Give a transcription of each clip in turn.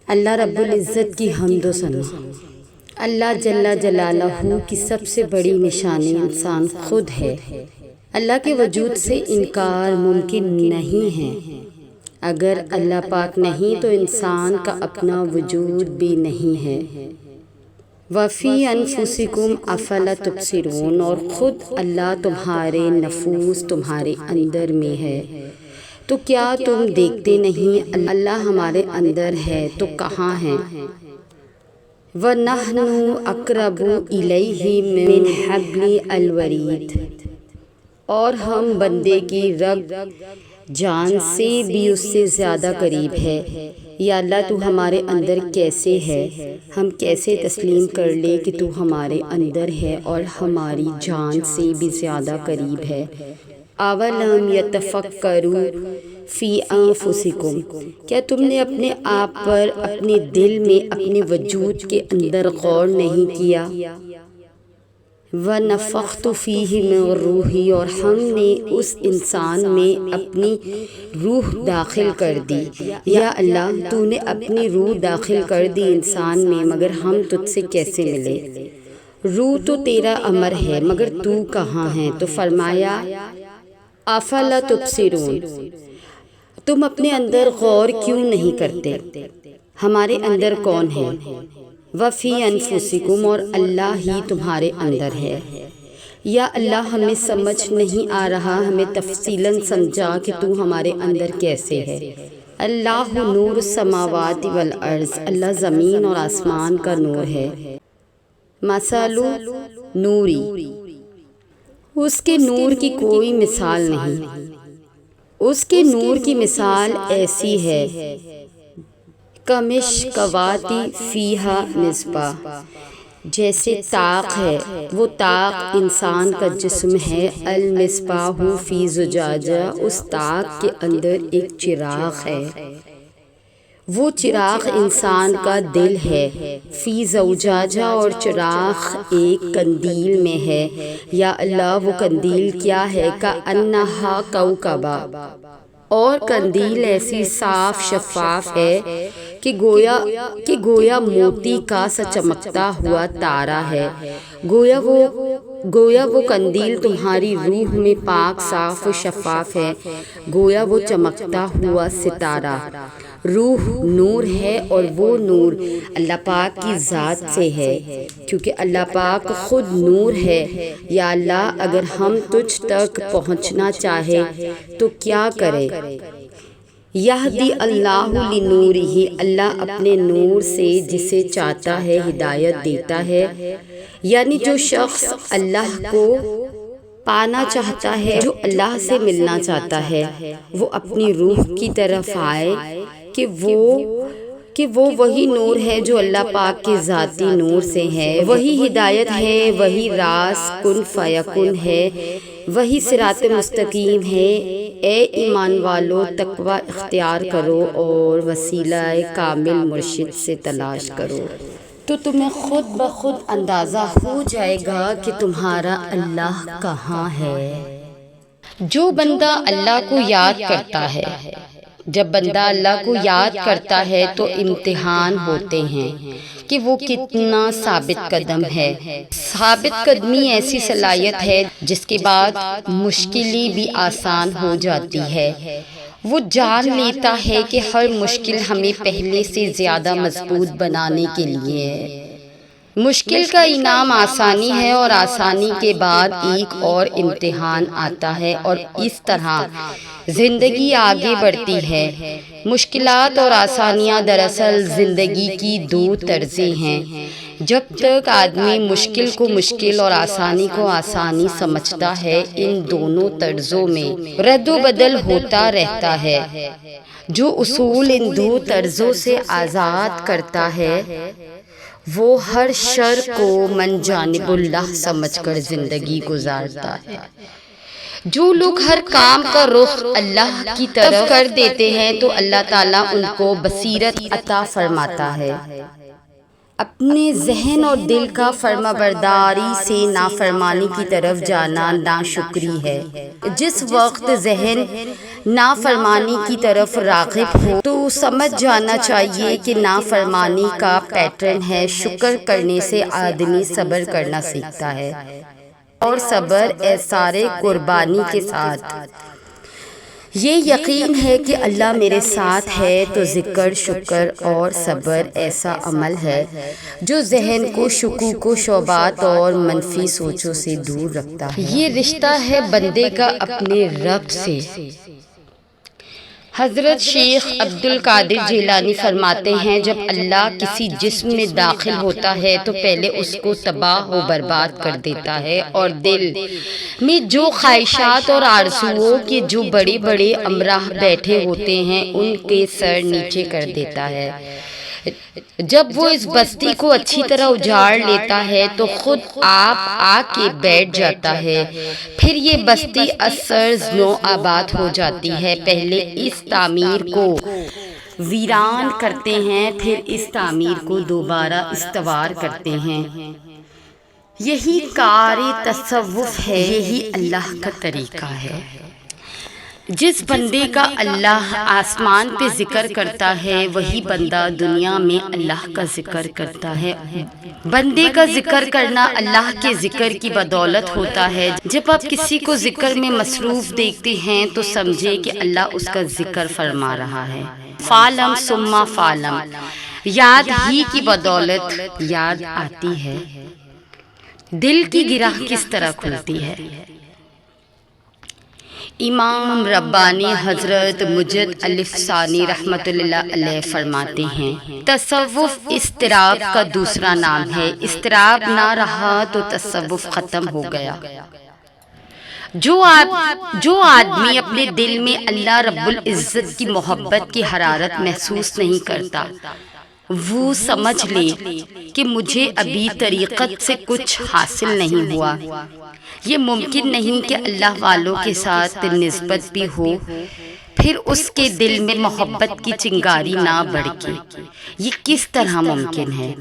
اللہ رب العزت کی حمد و ثنا۔ اللہ جل جلالہ کی سب سے بڑی نشانی انسان خود ہے۔ اللہ کے وجود سے انکار ممکن نہیں ہے۔ اگر اللہ پاک نہیں تو انسان کا اپنا وجود بھی نہیں ہے۔ وفی انفسکم افلا تبصرون، اور خود اللہ تمہارے نفوس تمہارے اندر میں ہے تو کیا تم دیکھتے نہیں؟ اللہ ہمارے اندر ہے تو کہاں ہے؟ وَنَحْنُ أَقْرَبُ إِلَيْهِ مِنْ حَبْلِ الْوَرِيدِ، اور ہم بندے کی رگ جان سے بھی اس سے زیادہ قریب ہے۔ یا اللہ تو ہمارے اندر کیسے ہے؟ ہم کیسے تسلیم کر لے کہ تو ہمارے اندر ہے اور ہماری جان سے بھی زیادہ قریب ہے۔ اولم یتفکروا فی انفسکم، کیا تم نے اپنے آپ پر، اپنے دل میں، اپنے وجود کے اندر غور نہیں کیا؟ وَنَفَخْتُ فِيهِ مِن رُوحِي، اور ہم نے اس انسان میں اپنی روح داخل کر دی۔ یا اللہ تو نے اپنی روح داخل کر دی انسان میں، مگر ہم تجھ سے کیسے ملے؟ روح تو تیرا امر ہے مگر تو کہاں ہے؟ تو فرمایا افلا تبصرون، تم اپنے اندر غور کیوں نہیں کرتے؟ ہمارے اندر کون ہے؟ وفی انفسکم، اور اللہ ہی تمہارے اندر ہے۔ یا اللہ ہمیں سمجھ نہیں آ رہا، ہمیں تفصیلاً سمجھا کہ تو ہمارے اندر کیسے ہے۔ اللہ نور السماوات والارض، اللہ زمین اور آسمان کا نور ہے۔ مثل نوری، اس کے نور کی کوئی مثال نہیں۔ اس کے نور کی مثال ایسی ہے کمشکوات فیہا مصباح، جیسے طاق ہے، وہ طاق انسان کا جسم ہے۔ المصباح فی زجاجہ، اس طاق کے اندر ایک چراغ ہے، وہ چراغ انسان کا دل ہے۔ فی زجاجہ، اور چراغ ایک قندیل میں ہے۔ یا اللہ وہ قندیل کیا ہے؟ کأنہا کوکب، اور قندیل ایسی صاف شفاف ہے کہ گویا موتی کا سا چمکتا ہوا تارا ہے۔ گویا وہ قندیل تمہاری روح میں پاک صاف و شفاف ہے، گویا وہ چمکتا ہوا ستارہ۔ روح نور ہے، اور وہ نور اللہ پاک کی ذات سے ہے، کیونکہ اللہ پاک خود نور ہے۔ یا اللہ اگر ہم تجھ تک پہنچنا چاہے تو کیا کرے؟ یہدی اللہ لنورہ، اللہ اپنے نور سے جسے چاہتا ہے ہدایت دیتا ہے۔ یعنی جو شخص اللہ کو پانا چاہتا ہے، جو اللہ سے ملنا چاہتا ہے، وہ اپنی روح کی طرف آئے کہ وہ وہی نور ہے جو اللہ پاک کے ذاتی نور سے ہے، وہی ہدایت ہے، وہی راز کن فیکن ہے، وہی صراط مستقیم ہے۔ اے ایمان والو تقوی اختیار کرو اور وسیلہ کامل مرشد سے تلاش کرو، تو تمہیں خود بخود اندازہ ہو جائے گا کہ تمہارا اللہ کہاں ہے۔ جو بندہ اللہ کو یاد کرتا ہے، جب بندہ اللہ کو یاد کرتا ہے تو امتحان ہوتے ہیں کہ وہ کتنا ثابت قدم ہے۔ ثابت قدمی ایسی صلاحیت ہے جس کے بعد مشکلیں بھی آسان ہو جاتی ہے۔ وہ جان لیتا ہے کہ ہر مشکل ہمیں پہلے سے زیادہ مضبوط بنانے کے لیے ہے۔ مشکل کا انعام آسانی ہے، اور آسانی کے بعد ایک اور امتحان آتا ہے، اور اس طرح زندگی آگے بڑھتی ہے۔ مشکلات اور آسانیاں دراصل زندگی کی دو طرزیں ہیں۔ جب تک آدمی مشکل کو مشکل اور آسانی کو آسانی سمجھتا ہے، ان دونوں طرزوں میں رد و بدل ہوتا رہتا ہے۔ جو اصول ان دو طرزوں سے آزاد کرتا ہے، وہ ہر شر کو من جانب اللہ سمجھ کر زندگی گزارتا ہے۔ جو لوگ ہر کام کا رخ اللہ کی طرف کر دیتے ہیں تو اللہ تعالیٰ ان کو بصیرت عطا فرماتا ہے۔ اپنے ذہن اور دل کا فرمانبرداری سے نافرمانی کی طرف جانا ناشکری ہے۔ جس وقت ذہن نافرمانی کی طرف راغب ہو تو سمجھ جانا چاہیے کہ نافرمانی کا پیٹرن ہے۔ شکر کرنے سے آدمی صبر کرنا سیکھتا ہے، اور صبر ایثار قربانی کے ساتھ۔ یہ یقین ہے کہ اللہ میرے ساتھ ہے تو ذکر، شکر اور صبر ایسا عمل ہے جو ذہن کو شکوک و شبہات اور منفی سوچوں سے دور رکھتا ہے۔ یہ رشتہ ہے بندے کا اپنے رب سے۔ حضرت شیخ عبد القادر جیلانی فرماتے ہیں، جب اللہ کسی جسم میں داخل ہوتا ہے تو پہلے اس کو تباہ و برباد کر دیتا ہے، اور دل میں جو خواہشات اور آرزوؤں کے جو بڑے بڑے امراح بیٹھے ہوتے ہیں ان کے سر نیچے کر دیتا ہے۔ جب وہ اس بستی کو اچھی طرح اجاڑ لیتا ہے تو خود آپ آ کے بیٹھ جاتا ہے۔ پھر یہ بستی ازسر نو آباد ہو جاتی ہے۔ پہلے اس تعمیر کو ویران کرتے ہیں، پھر اس تعمیر کو دوبارہ استوار کرتے ہیں۔ یہی کار تصوف ہے، یہی اللہ کا طریقہ ہے۔ جس بندے کا اللہ آسمان پہ ذکر کرتا ہے وہی بندہ دنیا میں اللہ کا ذکر کرتا ہے۔ بندے کا ذکر کرنا اللہ کے ذکر کی بدولت ہوتا ہے۔ جب آپ کسی کو ذکر میں مصروف دیکھتے ہیں تو سمجھے کہ اللہ اس کا ذکر فرما رہا ہے۔ فعلم ثم فعلم، یاد ہی کی بدولت یاد آتی ہے۔ دل کی گرہ کس طرح کھلتی ہے۔ امام ربانی حضرت مجد الف ثانی رحمۃ اللہ علیہ فرماتے ہیں، تصوف اضطراب کا دوسرا نام ہے۔ اضطراب نہ رہا تو تصوف ختم ہو گیا۔ جو آدمی اپنے دل میں اللہ رب العزت کی محبت کی حرارت محسوس نہیں کرتا، وہ سمجھ لے کہ مجھے ابھی طریقت سے کچھ حاصل نہیں ہوا۔ یہ ممکن نہیں کہ اللہ والوں کے ساتھ نسبت بھی ہو پھر اس کے دل میں محبت کی چنگاری نہ بھڑکے۔ یہ کس طرح ممکن ہے؟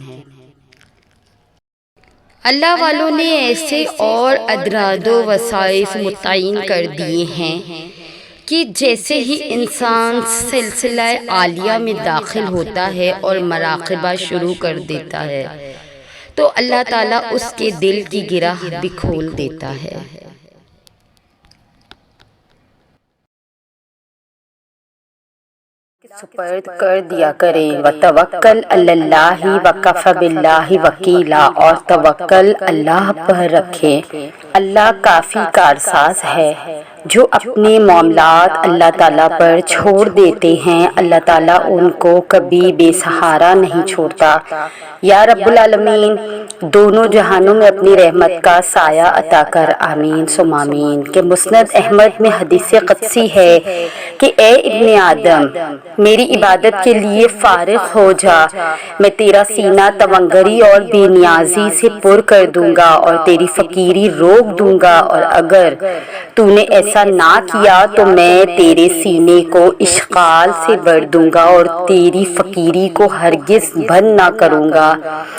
اللہ والوں نے ایسے اور ادراد و وظائف متعین کر دیے ہیں کہ جیسے ہی انسان سلسلہ عالیہ میں داخل ہوتا ہے اور مراقبہ شروع کر دیتا ہے تو اللہ تعالیٰ اس کے دل کی گرہ بھی کھول دیتا ہے۔ سپرد کر دیا کریں۔ وتوکل علی اللہ وکفی باللہ وکیلا، اور توکل اللہ پر رکھیں، اللہ کافی کارساز ہے۔ جو اپنے معاملات اللہ تعالیٰ پر چھوڑ دیتے ہیں اللہ تعالیٰ ان کو کبھی بے سہارا نہیں چھوڑتا۔ یا رب العالمین دونوں جہانوں میں اپنی رحمت کا سایہ عطا کر، آمین ثم آمین۔ کہ مسند احمد میں حدیث قدسی ہے کہ اے ابن آدم میری عبادت کے لیے فارغ ہو جا، میں تیرا سینہ تونگری اور بے نیازی سے پر کر دوں گا اور تیری فقیری روک دوں گا، اور اگر تو نے ایسا نہ کیا تو میں تیرے سینے کو اشغال سے بھر دوں گا اور تیری فقیری کو ہرگز بند نہ کروں گا۔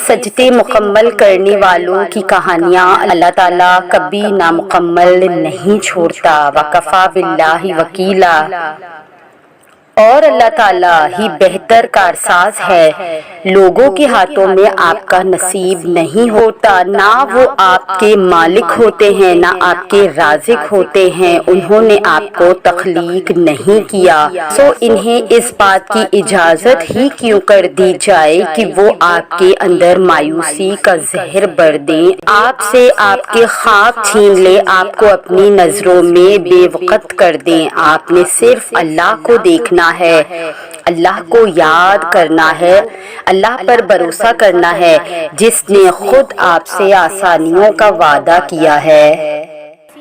سجدے مکمل کرنے والوں کی کہانیاں اللہ تعالیٰ کبھی نامکمل نہیں چھوڑتا۔ وکفیٰ باللہ وکیلا، اور اللہ تعالیٰ ہی بہتر کارساز ہے۔ لوگوں کے ہاتھوں میں آپ کا نصیب نہیں ہوتا، نہ وہ آپ کے مالک ہوتے ہیں نہ آپ کے رازق ہوتے ہیں، انہوں نے آپ کو تخلیق نہیں کیا، سو انہیں اس بات کی اجازت ہی کیوں کر دی جائے کہ وہ آپ کے اندر مایوسی کا زہر بر دیں، آپ سے آپ کے خواب چھین لے، آپ کو اپنی نظروں میں بے وقت کر دیں۔ آپ نے صرف اللہ کو دیکھنا ہے، اللہ کو یاد کرنا ہے، اللہ پر بھروسہ کرنا ہے جس نے خود آپ سے آسانیوں کا وعدہ کیا ہے۔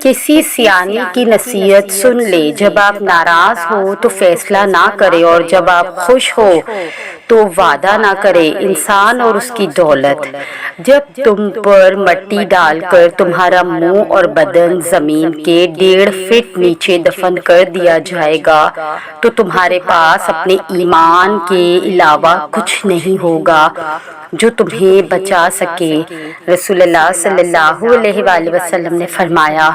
کسی سیانی کی نصیحت سن لے، جب آپ ناراض ہو تو فیصلہ نہ کرے، اور جب آپ خوش ہو تو وعدہ نہ کرے۔ انسان اور اس کی دولت، جب تم پر مٹی ڈال کر تمہارا منہ اور بدن زمین کے 1.5 فٹ نیچے دفن کر دیا جائے گا تو تمہارے پاس اپنے ایمان کے علاوہ کچھ نہیں ہوگا جو تمہیں بچا سکے۔ رسول اللہ صلی اللہ علیہ وآلہ وسلم نے فرمایا،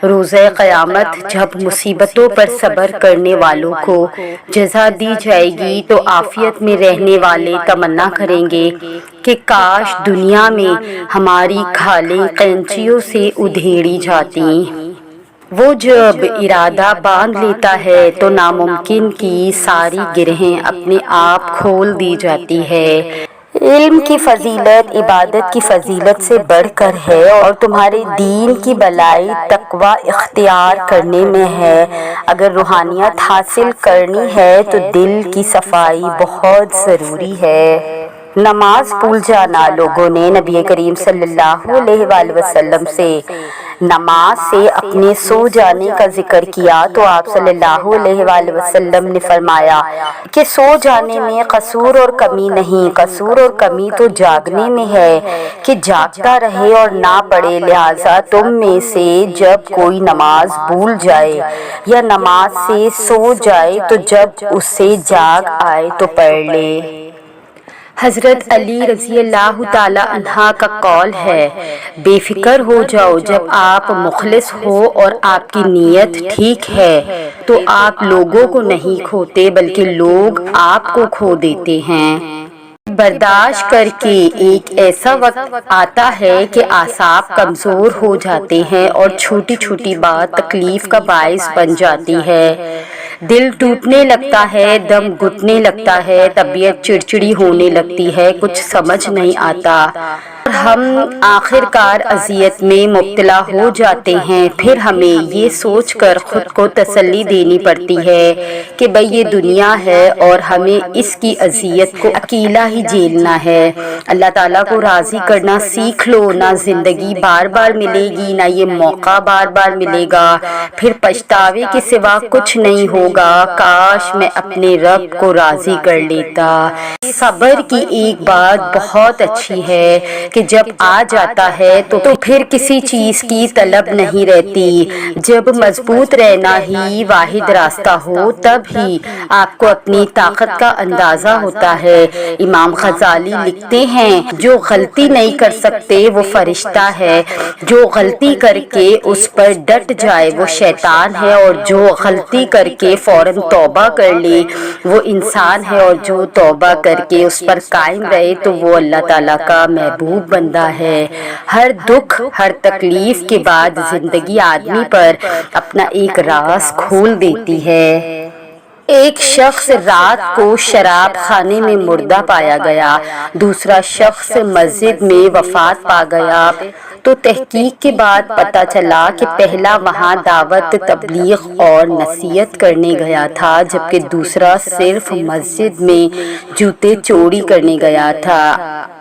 روز قیامت جب مصیبتوں پر صبر کرنے والوں کو جزا دی جائے گی تو عافیت میں رہنے والے تمنا کریں گے کہ کاش دنیا میں ہماری کھالیں قینچیوں سے ادھیڑی جاتی۔ وہ جب ارادہ باندھ لیتا ہے تو ناممکن کی ساری گرہیں اپنے آپ کھول دی جاتی ہے۔ علم کی فضیلت عبادت کی فضیلت سے بڑھ کر ہے، اور تمہارے دین کی بلائی تقوی اختیار کرنے میں ہے۔ اگر روحانیت حاصل کرنی ہے تو دل کی صفائی بہت ضروری ہے۔ نماز بھول جانا۔ لوگوں نے نبی کریم صلی اللہ علیہ وآلہ وسلم سے نماز سے اپنے سو جانے کا ذکر کیا تو آپ صلی اللہ علیہ وآلہ وسلم نے فرمایا کہ سو جانے میں قصور اور کمی نہیں، قصور اور کمی تو جاگنے میں ہے کہ جاگتا رہے اور نہ پڑھے۔ لہٰذا تم میں سے جب کوئی نماز بھول جائے یا نماز سے سو جائے تو جب اس سے جاگ آئے تو پڑھ لے۔ حضرت علی رضی اللہ تعالی عنہ کا قول ہے، بے فکر ہو جاؤ، جب آپ مخلص ہو اور آپ کی نیت ٹھیک ہے تو آپ لوگوں کو نہیں کھوتے بلکہ لوگ آپ کو کھو دیتے ہیں۔ برداشت کر کے ایک ایسا وقت آتا ہے کہ اعصاب کمزور ہو جاتے ہیں اور چھوٹی چھوٹی بات تکلیف کا باعث بن جاتی ہے۔ دل ٹوٹنے لگتا ہے، دم گھٹنے لگتا ہے، طبیعت چڑچڑی ہونے لگتی ہے، کچھ سمجھ نہیں آتا، ہم آخر کار اذیت میں مبتلا ہو جاتے ہیں۔ پھر ہمیں یہ سوچ کر خود کو تسلی دینی پڑتی ہے کہ بھئی یہ دنیا ہے اور ہمیں اس کی اذیت کو اکیلا ہی جھیلنا ہے۔ اللہ تعالیٰ کو راضی کرنا سیکھ لو، نہ زندگی بار بار ملے گی، نہ یہ موقع بار بار ملے گا، پھر پچھتاوے کے سوا کچھ نہیں ہوگا۔ کاش میں اپنے رب کو راضی کر لیتا۔ صبر کی ایک بات بہت اچھی ہے کہ جب آ جاتا ہے تو پھر کسی چیز کی طلب نہیں رہتی۔ جب مضبوط رہنا ہی واحد راستہ ہو تب ہی آپ کو اپنی طاقت کا اندازہ ہوتا ہے۔ امام غزالی لکھتے ہیں، جو غلطی نہیں کر سکتے وہ فرشتہ ہے، جو غلطی کر کے اس پر ڈٹ جائے وہ شیطان ہے، اور جو غلطی کر کے فوراً توبہ کر لے وہ انسان ہے، اور جو توبہ کر کے اس پر قائم رہے تو وہ اللہ تعالیٰ کا محبوب بندہ ہے۔ ہر دکھ ہر تکلیف کے بعد زندگی آدمی پر اپنا ایک راز کھول دیتی ہے۔ ایک شخص رات کو شراب خانے میں مردہ پایا گیا، دوسرا شخص مسجد میں وفات پا گیا تو تحقیق کے بعد پتہ چلا کہ پہلا وہاں دعوت تبلیغ اور نصیحت کرنے گیا تھا، جبکہ دوسرا صرف مسجد میں جوتے چوری کرنے گیا تھا۔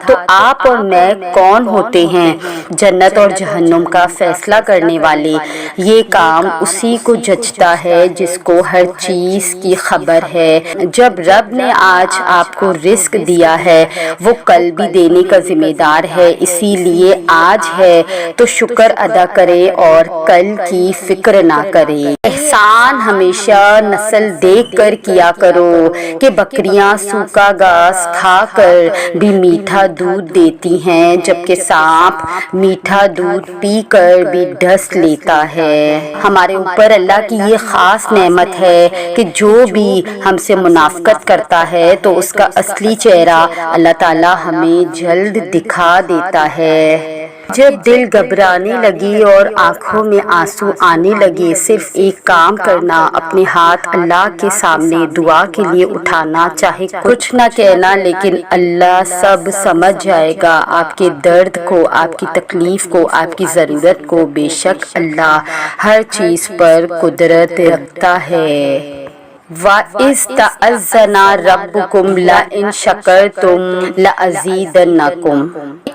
تو آپ اور میں کون ہوتے ہیں جنت اور جہنم کا فیصلہ کرنے والے؟ یہ کام اسی کو جچتا ہے جس کو ہر چیز کی خبر ہے۔ جب رب نے آج آپ کو رزق دیا ہے وہ کل بھی دینے کا ذمہ دار ہے، اسی لیے آج ہے تو شکر ادا کرے اور کل کی فکر نہ کرے۔ احسان ہمیشہ نسل دیکھ کر کیا کرو کہ بکریاں سوکھا گھاس کھا کر بھی میٹھا دودھ دیتی ہیں، جبکہ سانپ میٹھا دودھ پی کر بھی ڈس لیتا ہے۔ ہمارے اوپر اللہ کی یہ خاص نعمت ہے کہ جو بھی ہم سے منافقت کرتا ہے تو اس کا اصلی چہرہ اللہ تعالیٰ ہمیں جلد دکھا دیتا ہے۔ جب دل گھبرانے لگے اور آنکھوں میں آنسو آنے لگے، صرف ایک کام کرنا، اپنے ہاتھ اللہ کے سامنے دعا کے لیے اٹھانا، چاہے کچھ نہ کہنا لیکن اللہ سب سمجھ جائے گا، آپ کے درد کو، آپ کی تکلیف کو، آپ کی ضرورت کو۔ بے شک اللہ ہر چیز پر قدرت رکھتا ہے۔ وَإِذْ تَأَذَّنَ رَبُّكُمْ لَئِن شَكَرْتُمْ لَأَزِيدَنَّكُمْ۔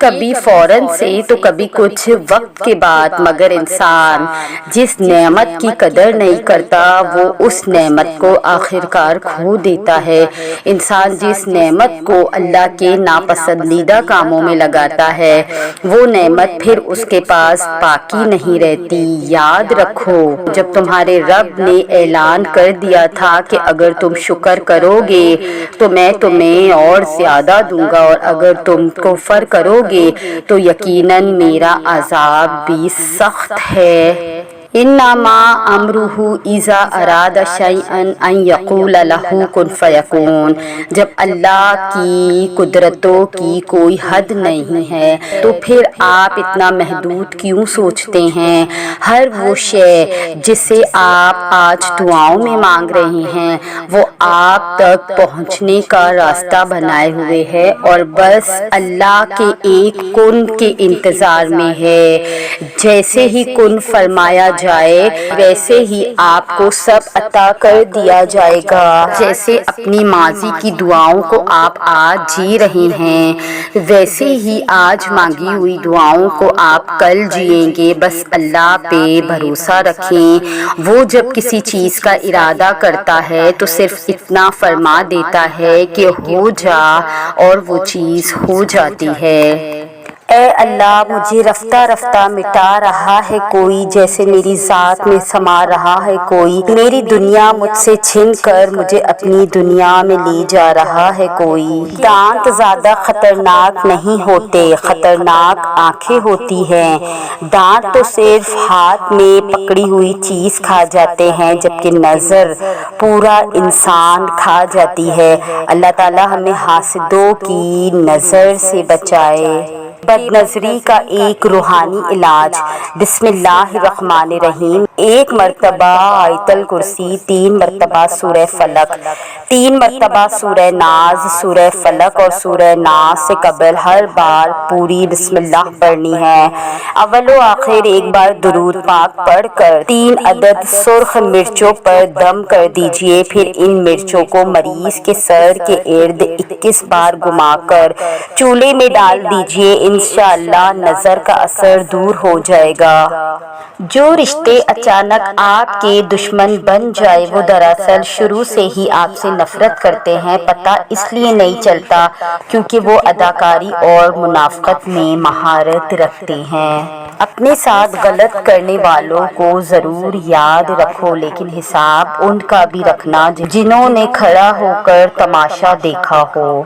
کبھی فوراً سے تو کبھی کچھ وقت کے بعد، مگر انسان جس نعمت کی قدر نہیں کرتا وہ اس نعمت کو آخرکار کھو دیتا ہے۔ انسان جس نعمت کو اللہ کے ناپسندیدہ کاموں میں لگاتا ہے وہ نعمت پھر اس کے پاس باقی نہیں رہتی۔ یاد رکھو جب تمہارے رب نے اعلان کر دیا تھا کہ اگر تم شکر کرو گے تو میں تمہیں اور زیادہ دوں گا، اور اگر تم کفر کرو گے تو یقیناً میرا عذاب بھی سخت ہے۔ انما امرہ اذا اراد شیئا ان یقول لہ کن فیکون۔ جب اللہ کی قدرتوں کی کوئی حد نہیں ہے تو پھر آپ اتنا محدود کیوں سوچتے ہیں؟ ہر وہ شے جسے آپ آج دعاؤں میں مانگ رہے ہیں وہ آپ تک پہنچنے کا راستہ بنائے ہوئے ہے اور بس اللہ کے ایک کن کے انتظار میں ہے۔ جیسے ہی کن فرمایا جائے ویسے ہی آپ کو سب عطا کر دیا جائے گا۔ جیسے اپنی ماضی کی دعاؤں کو آپ آج جی رہے ہیں ویسے ہی آج مانگی ہوئی دعاؤں کو آپ کل جئیں گے۔ بس اللہ پہ بھروسہ رکھیں، وہ جب کسی چیز کا ارادہ کرتا ہے تو صرف اتنا فرما دیتا ہے کہ ہو جا اور وہ چیز ہو جاتی ہے۔ اے اللہ مجھے رفتہ رفتہ مٹا رہا ہے کوئی، جیسے میری ذات میں سما رہا ہے کوئی۔ میری دنیا مجھ سے چھن کر مجھے اپنی دنیا میں لے جا رہا ہے کوئی۔ دانت زیادہ خطرناک نہیں ہوتے، خطرناک آنکھیں ہوتی ہیں۔ دانت تو صرف ہاتھ میں پکڑی ہوئی چیز کھا جاتے ہیں جبکہ نظر پورا انسان کھا جاتی ہے۔ اللہ تعالی ہمیں حاسدوں کی نظر سے بچائے۔ بد نظری کا ایک روحانی علاج۔ بسم اللہ الرحمن الرحیم۔ ایک مرتبہ آیت الکرسی، 3 مرتبہ سورہ فلق، 3 مرتبہ سورہ ناز، سورہ فلق اور سورہ ناز سے قبل ہر بار پوری بسم اللہ پڑھنی ہے۔ اول و آخر ایک بار درود پاک پڑھ کر 3 عدد سرخ مرچوں پر دم کر دیجئے، پھر ان مرچوں کو مریض کے سر کے ارد 21 بار گھما کر چولہے میں ڈال دیجئے، انشاءاللہ نظر کا اثر دور ہو جائے گا۔ جو رشتے اچانک آپ کے دشمن بن جائے وہ دراصل شروع سے ہی آپ سے نفرت کرتے ہیں، پتہ اس لیے نہیں چلتا کیونکہ وہ اداکاری اور منافقت میں مہارت رکھتے ہیں۔ اپنے ساتھ غلط کرنے والوں کو ضرور یاد رکھو لیکن حساب ان کا بھی رکھنا جنہوں نے کھڑا ہو کر تماشا دیکھا ہو۔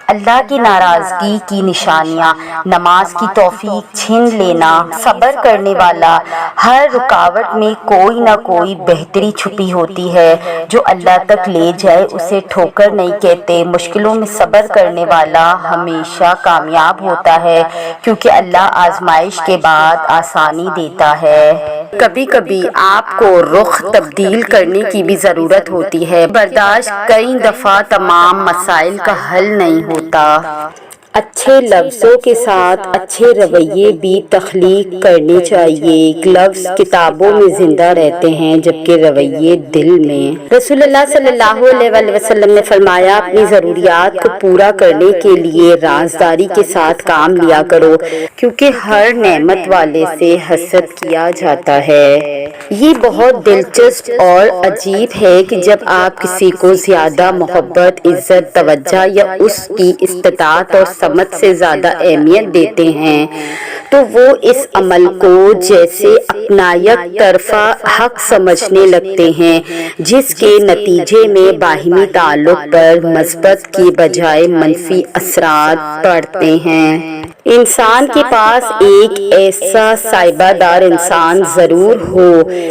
اللہ کی ناراضگی کی نشانیاں، نماز کی توفیق چھین لینا۔ صبر کرنے والا، ہر رکاوٹ میں کوئی نہ کوئی بہتری چھپی ہوتی ہے جو اللہ تک لے جائے اسے ٹھوکر نہیں کہتے۔ مشکلوں میں صبر کرنے والا ہمیشہ کامیاب ہوتا ہے کیونکہ اللہ آزمائش کے بعد آسانی دیتا ہے۔ کبھی کبھی آپ کو رخ تبدیل کرنے کی بھی ضرورت ہوتی ہے۔ برداشت کئی دفعہ تمام مسائل کا حل نہیں ہوتا۔ اچھے لفظوں کے ساتھ اچھے رویے بھی تخلیق کرنے چاہیے۔ لفظ کتابوں میں زندہ رہتے ہیں جبکہ رویے دل میں۔ رسول اللہ صلی اللہ علیہ وآلہ وسلم نے فرمایا اپنی ضروریات کو پورا کرنے کے لیے رازداری کے ساتھ کام لیا کرو کیونکہ ہر نعمت والے سے حسد کیا جاتا ہے۔ یہ بہت دلچسپ اور عجیب ہے کہ جب آپ کسی کو زیادہ محبت، عزت، توجہ یا اس کی استطاعت اور سمجھ سے زیادہ اہمیت دیتے ہیں تو وہ اس عمل کو جیسے اپنا یک طرفہ حق سمجھنے لگتے ہیں جس کے نتیجے میں باہمی تعلق پر مثبت کی بجائے منفی اثرات پڑتے ہیں۔ انسان کے پاس ایک ایسا سائبہ دار انسان ضرور ہو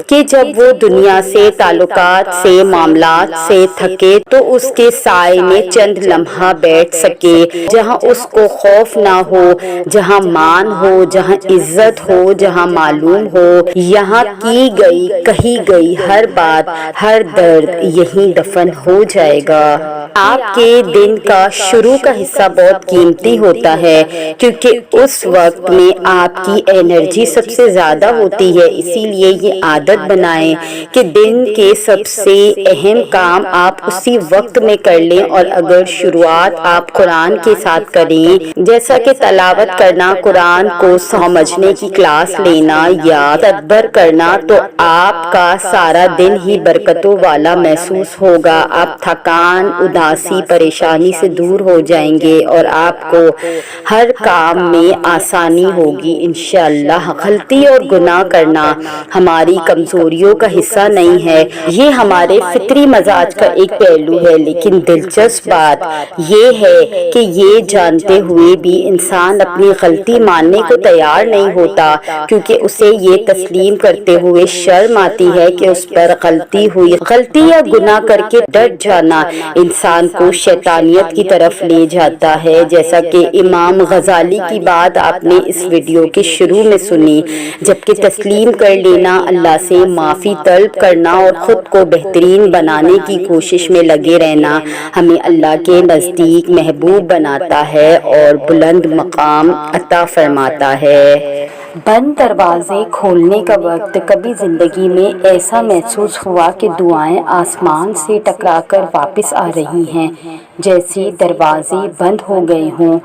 کہ جب وہ دنیا سے، تعلقات سے، معاملات سے تھکے تو اس کے سائے میں چند لمحہ بیٹھ سکے، جہاں اس کو خوف نہ ہو، جہاں مان ہو، جہاں عزت ہو، جہاں معلوم ہو یہاں کی گئی کہی گئی ہر بات، ہر درد یہیں دفن ہو جائے گا۔ آپ کے دن کا شروع کا حصہ بہت قیمتی ہوتا ہے کیونکہ کیونکہ اس وقت میں آپ کی انرجی سب سے زیادہ ہوتی ہے۔ اسی لیے یہ عادت بنائیں کہ دن کے سب سے اہم کام آپ اسی وقت میں کر لیں، اور اگر شروعات آپ قرآن کے ساتھ کریں، جیسا کہ تلاوت کرنا، قرآن کو سمجھنے کی کلاس لینا یا تدبر کرنا، تو آپ کا سارا دن ہی برکتوں والا محسوس ہوگا۔ آپ تھکان، اداسی، پریشانی سے دور ہو جائیں گے اور آپ کو ہر کام میں آسانی ہوگی انشاءاللہ۔ غلطی اور گناہ کرنا ہماری کمزوریوں کا حصہ نہیں ہے، یہ ہمارے فطری مزاج کا ایک پہلو ہے، لیکن دلچسپ بات یہ ہے کہ یہ جانتے ہوئے بھی انسان اپنی غلطی ماننے کو تیار نہیں ہوتا، کیونکہ اسے یہ تسلیم کرتے ہوئے شرم آتی ہے کہ اس پر غلطی ہوئی۔ غلطی یا گناہ کر کے ڈٹ جانا انسان کو شیطانیت کی طرف لے جاتا ہے، جیسا کہ امام غزالی کی بات آپ نے اس ویڈیو کے شروع میں سنی، جبکہ تسلیم کر لینا، اللہ سے معافی طلب کرنا اور خود کو بہترین بنانے کی کوشش میں لگے رہنا ہمیں اللہ کے نزدیک محبوب بناتا ہے اور بلند مقام عطا فرماتا ہے۔ بند دروازے کھولنے کا وقت، کبھی زندگی میں ایسا محسوس ہوا کہ دعائیں آسمان سے ٹکرا کر واپس آ رہی ہیں، جیسے دروازے بند ہو گئے ہوں،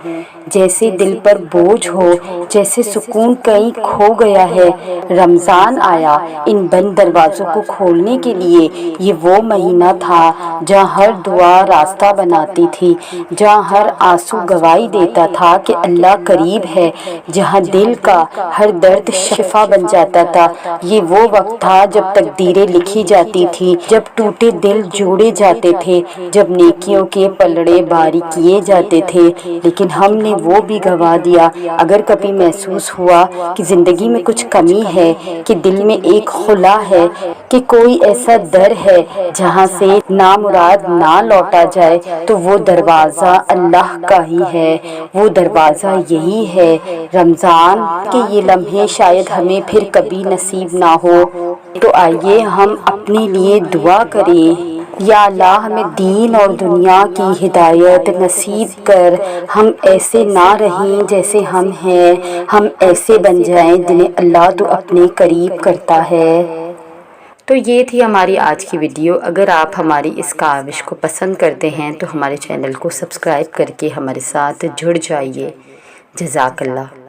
جیسے دل پر بوجھ ہو، جیسے سکون کہیں کھو گیا ہے۔ رمضان آیا ان بند دروازوں کو کھولنے کے لیے۔ یہ وہ مہینہ تھا جہاں ہر دعا راستہ بناتی تھی، جہاں ہر آنسو گواہی دیتا تھا کہ اللہ قریب ہے، جہاں دل کا ہر درد شفا بن جاتا تھا۔ یہ وہ وقت تھا جب تقدیریں لکھی جاتی تھی، جب ٹوٹے دل جوڑے جاتے تھے، جب نیکیوں کے پلڑے باری کیے جاتے تھے، لیکن ہم نے وہ بھی گوا دیا۔ اگر کبھی محسوس ہوا کہ زندگی میں کچھ کمی ہے، کہ دل میں ایک خلا ہے، کہ کوئی ایسا در ہے جہاں سے نامراد نہ لوٹا جائے، تو وہ دروازہ اللہ کا ہی ہے، وہ دروازہ یہی ہے رمضان کے یہ لمحے شاید ہمیں پھر کبھی نصیب نہ ہو، تو آئیے ہم اپنے لیے دعا کریں۔ یا اللہ ہمیں دین اور دنیا کی ہدایت نصیب کر، ہم ایسے نہ رہیں جیسے ہم ہیں، ہم ایسے بن جائیں جنہیں اللہ تو اپنے قریب کرتا ہے۔ تو یہ تھی ہماری آج کی ویڈیو۔ اگر آپ ہماری اس کاوش کو پسند کرتے ہیں تو ہمارے چینل کو سبسکرائب کر کے ہمارے ساتھ جڑ جائیے۔ جزاک اللہ۔